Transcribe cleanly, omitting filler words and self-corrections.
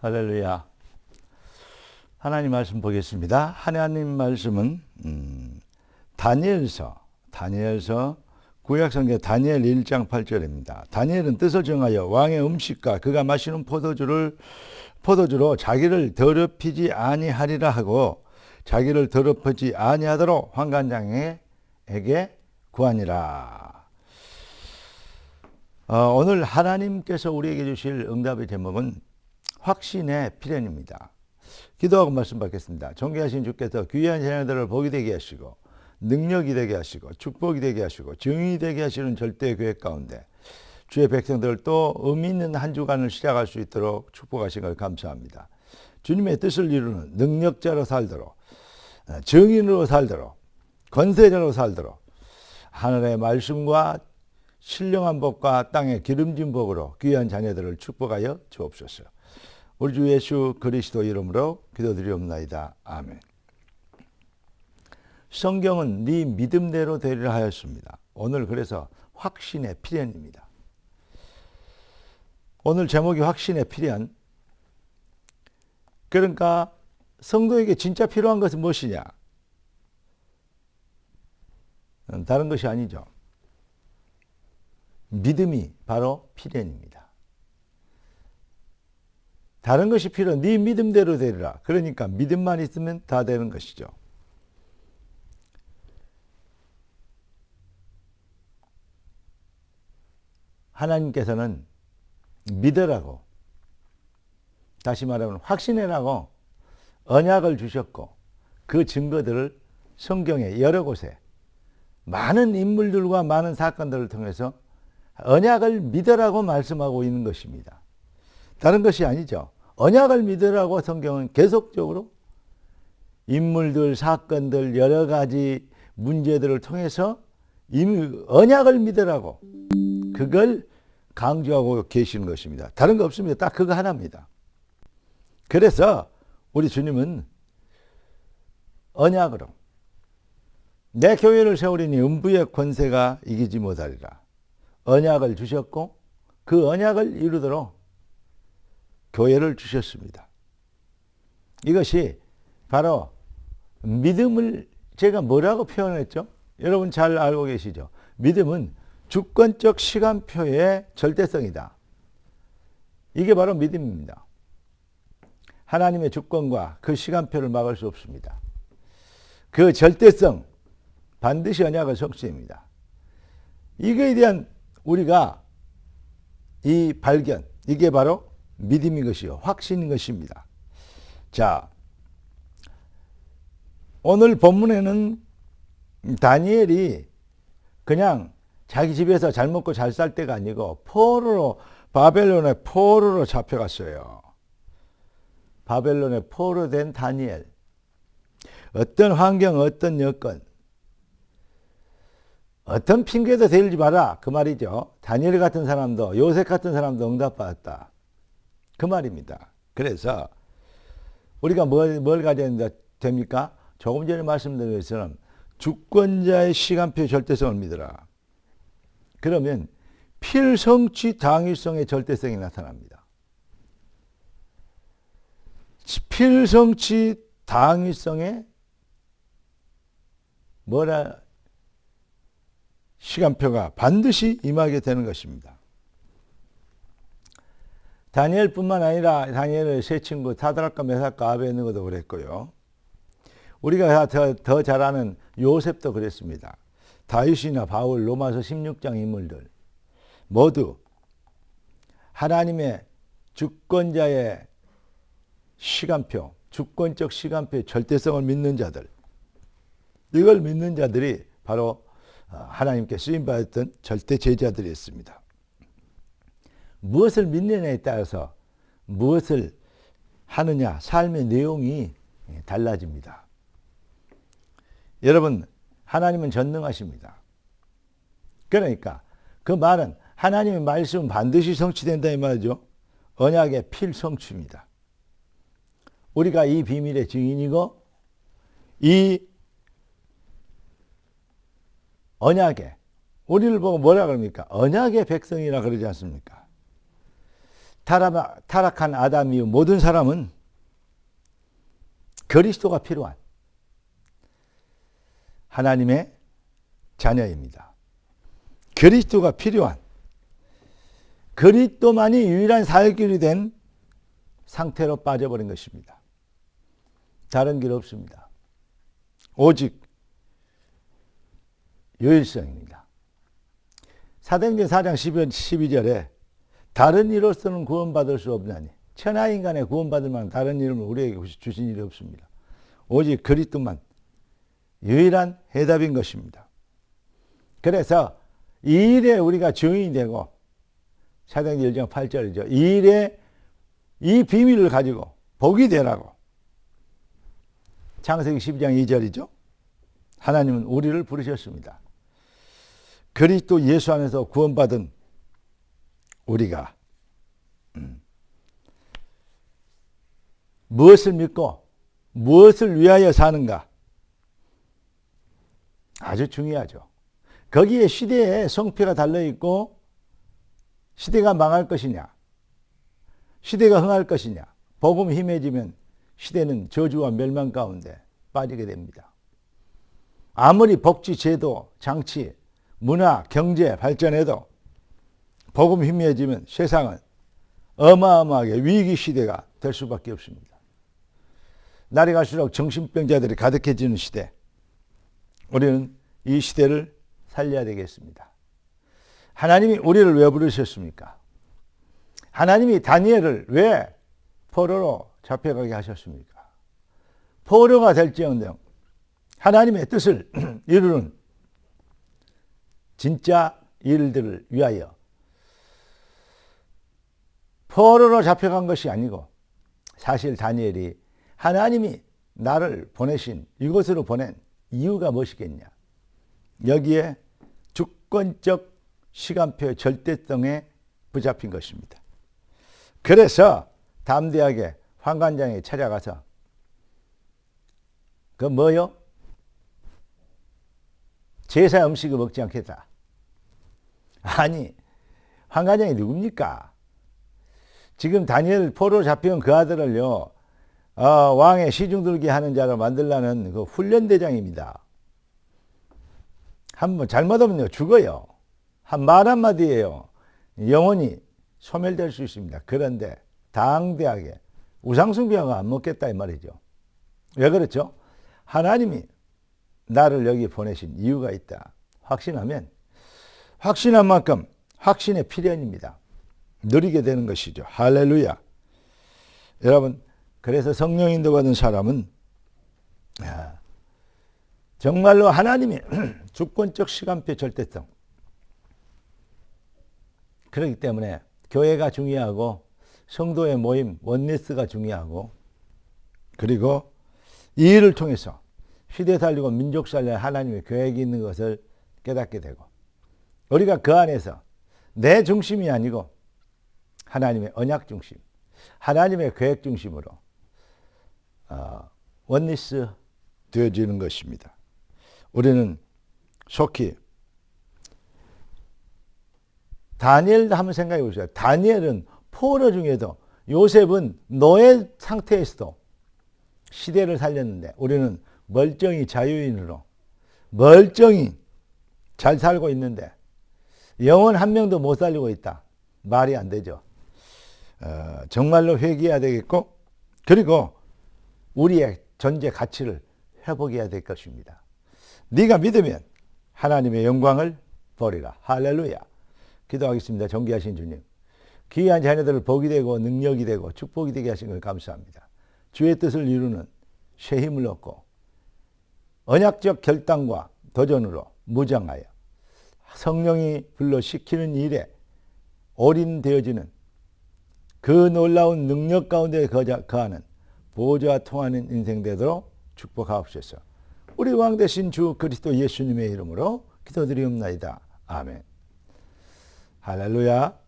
할렐루야. 하나님 말씀 보겠습니다. 하나님 말씀은 다니엘서 구약성경 다니엘 1장 8절입니다. 다니엘은 뜻을 정하여 왕의 음식과 그가 마시는 포도주로 자기를 더럽히지 아니하리라 하고 자기를 더럽히지 아니하도록 환관장에게 구하니라. 오늘 하나님께서 우리에게 주실 응답의 제목은 확신의 필연입니다. 기도하고 말씀 받겠습니다. 존귀하신 주께서 귀한 자녀들을 복이 되게 하시고 능력이 되게 하시고 축복이 되게 하시고 정의이 되게 하시는 절대 계획 가운데 주의 백성들을 또 의미 있는 한 주간을 시작할 수 있도록 축복하신 걸 감사합니다. 주님의 뜻을 이루는 능력자로 살도록, 정인으로 살도록, 권세자로 살도록 하늘의 말씀과 신령한 법과 땅의 기름진 법으로 귀한 자녀들을 축복하여 주옵소서. 우리 주 예수 그리스도 이름으로 기도드리옵나이다. 아멘. 성경은 네 믿음대로 되리라 하였습니다. 오늘 그래서 확신의 필연입니다. 오늘 제목이 확신의 필연. 그러니까 성도에게 진짜 필요한 것은 무엇이냐? 다른 것이 아니죠. 믿음이 바로 필연입니다. 다른 것이 필요, 네 믿음대로 되리라. 그러니까 믿음만 있으면 다 되는 것이죠. 하나님께서는 믿으라고, 다시 말하면 확신해라고 언약을 주셨고 그 증거들을 성경의 여러 곳에 많은 인물들과 많은 사건들을 통해서 언약을 믿으라고 말씀하고 있는 것입니다. 다른 것이 아니죠. 언약을 믿으라고 성경은 계속적으로 인물들, 사건들, 여러 가지 문제들을 통해서 언약을 믿으라고 그걸 강조하고 계시는 것입니다. 다른 거 없습니다. 딱 그거 하나입니다. 그래서 우리 주님은 언약으로 내 교회를 세우리니 음부의 권세가 이기지 못하리라. 언약을 주셨고 그 언약을 이루도록 교회를 주셨습니다. 이것이 바로 믿음을 제가 뭐라고 표현했죠? 여러분 잘 알고 계시죠? 믿음은 주권적 시간표의 절대성이다. 이게 바로 믿음입니다. 하나님의 주권과 그 시간표를 막을 수 없습니다. 그 절대성, 반드시 언약을 성취합니다. 이거에 대한 우리가 이 발견, 이게 바로 믿음인 것이요, 확신인 것입니다. 자, 오늘 본문에는 다니엘이 그냥 자기 집에서 잘 먹고 잘 살 때가 아니고 바벨론의 포로로 잡혀갔어요. 바벨론의 포로 된 다니엘. 어떤 환경, 어떤 여건, 어떤 핑계도 대지 마라. 그 말이죠. 다니엘 같은 사람도, 요셉 같은 사람도 응답받았다. 그 말입니다. 그래서 우리가 뭘 가져야 됩니까? 조금 전에 말씀드린 것처럼 주권자의 시간표 절대성을 믿으라. 그러면 필성취 당위성의 절대성이 나타납니다. 필성취 당위성의 시간표가 반드시 임하게 되는 것입니다. 다니엘뿐만 아니라 다니엘의 세 친구 사드락과 메삭과 아베느고도 그랬고요. 우리가 더 잘 아는 요셉도 그랬습니다. 다윗이나 바울, 로마서 16장 인물들 모두 하나님의 주권자의 시간표, 주권적 시간표의 절대성을 믿는 자들, 이걸 믿는 자들이 바로 하나님께 쓰임받았던 절대 제자들이었습니다. 무엇을 믿느냐에 따라서 무엇을 하느냐, 삶의 내용이 달라집니다. 여러분, 하나님은 전능하십니다. 그러니까 그 말은 하나님의 말씀은 반드시 성취된다 이 말이죠. 언약의 필성취입니다. 우리가 이 비밀의 증인이고 이 언약의, 우리를 보고 뭐라 그럽니까? 언약의 백성이라 그러지 않습니까? 타락한 아담 이후 모든 사람은 그리스도가 필요한 하나님의 자녀입니다. 그리스도가 필요한, 그리스도만이 유일한 사역길이 된 상태로 빠져버린 것입니다. 다른 길 없습니다. 오직 유일성입니다. 사도행전 4장 12절에 다른 이로서는 구원받을 수 없나니 천하인간에 구원받을 만한 다른 이름을 우리에게 주신 일이 없습니다. 오직 그리스도만 유일한 해답인 것입니다. 그래서 이 일에 우리가 증인이 되고 사도행전 1장 8절이죠. 이 일에 이 비밀을 가지고 복이 되라고 창세기 12장 2절이죠. 하나님은 우리를 부르셨습니다. 그리스도 예수 안에서 구원받은 우리가 무엇을 믿고 무엇을 위하여 사는가 아주 중요하죠. 거기에 시대의 성패가 달려있고 시대가 망할 것이냐 시대가 흥할 것이냐 복음이 힘해지면 시대는 저주와 멸망 가운데 빠지게 됩니다. 아무리 복지, 제도, 장치, 문화, 경제 발전해도 복음이 힘해지면 세상은 어마어마하게 위기 시대가 될 수밖에 없습니다. 날이 갈수록 정신병자들이 가득해지는 시대, 우리는 이 시대를 살려야 되겠습니다. 하나님이 우리를 왜 부르셨습니까? 하나님이 다니엘을 왜 포로로 잡혀가게 하셨습니까? 포로가 될지언정 하나님의 뜻을 이루는 진짜 일들을 위하여 포로로 잡혀간 것이 아니고 사실 다니엘이 하나님이 나를 보내신 이곳으로 보낸 이유가 무엇이겠냐? 여기에 주권적 시간표의 절대성에 붙잡힌 것입니다. 그래서 담대하게 환관장에 찾아가서 그 뭐요? 제사 음식을 먹지 않겠다. 아니, 환관장이 누굽니까? 지금 다니엘 포로로 잡혀온 그 아들을요, 왕의 시중들게 하는 자로 만들라는 그 훈련대장입니다. 한번 잘못하면요, 죽어요. 한 말 한마디에요, 영원히 소멸될 수 있습니다. 그런데 당대하게 우상숭배하고 안 먹겠다 이 말이죠. 왜 그렇죠? 하나님이 나를 여기 보내신 이유가 있다. 확신하면 확신한 만큼 확신의 필연입니다. 누리게 되는 것이죠. 할렐루야. 여러분, 그래서 성령 인도받은 사람은 정말로 하나님이 주권적 시간표 절대성, 그렇기 때문에 교회가 중요하고 성도의 모임, 원리스가 중요하고, 그리고 이 일을 통해서 시대 살리고 민족 살려 하나님의 계획이 있는 것을 깨닫게 되고, 우리가 그 안에서 내 중심이 아니고 하나님의 언약 중심, 하나님의 계획 중심으로 원리스 되어지는 것입니다. 우리는 속히 다니엘 한번 생각해 보세요. 다니엘은 포로 중에도, 요셉은 노예 상태에서도 시대를 살렸는데 우리는 멀쩡히 자유인으로 멀쩡히 잘 살고 있는데 영혼 한 명도 못 살리고 있다. 말이 안 되죠. 정말로 회개해야 되겠고, 그리고 우리의 존재 가치를 회복해야 될 것입니다. 네가 믿으면 하나님의 영광을 보리라. 할렐루야. 기도하겠습니다. 존귀하신 주님, 귀한 자녀들을 복이 되고 능력이 되고 축복이 되게 하신 걸 감사합니다. 주의 뜻을 이루는 새 힘을 얻고 언약적 결단과 도전으로 무장하여 성령이 불러시키는 일에 올인되어지는 그 놀라운 능력 가운데 거하는 보좌와 통하는 인생 되도록 축복하옵소서. 우리 왕 되신 주 그리스도 예수님의 이름으로 기도드리옵나이다. 아멘. 할렐루야.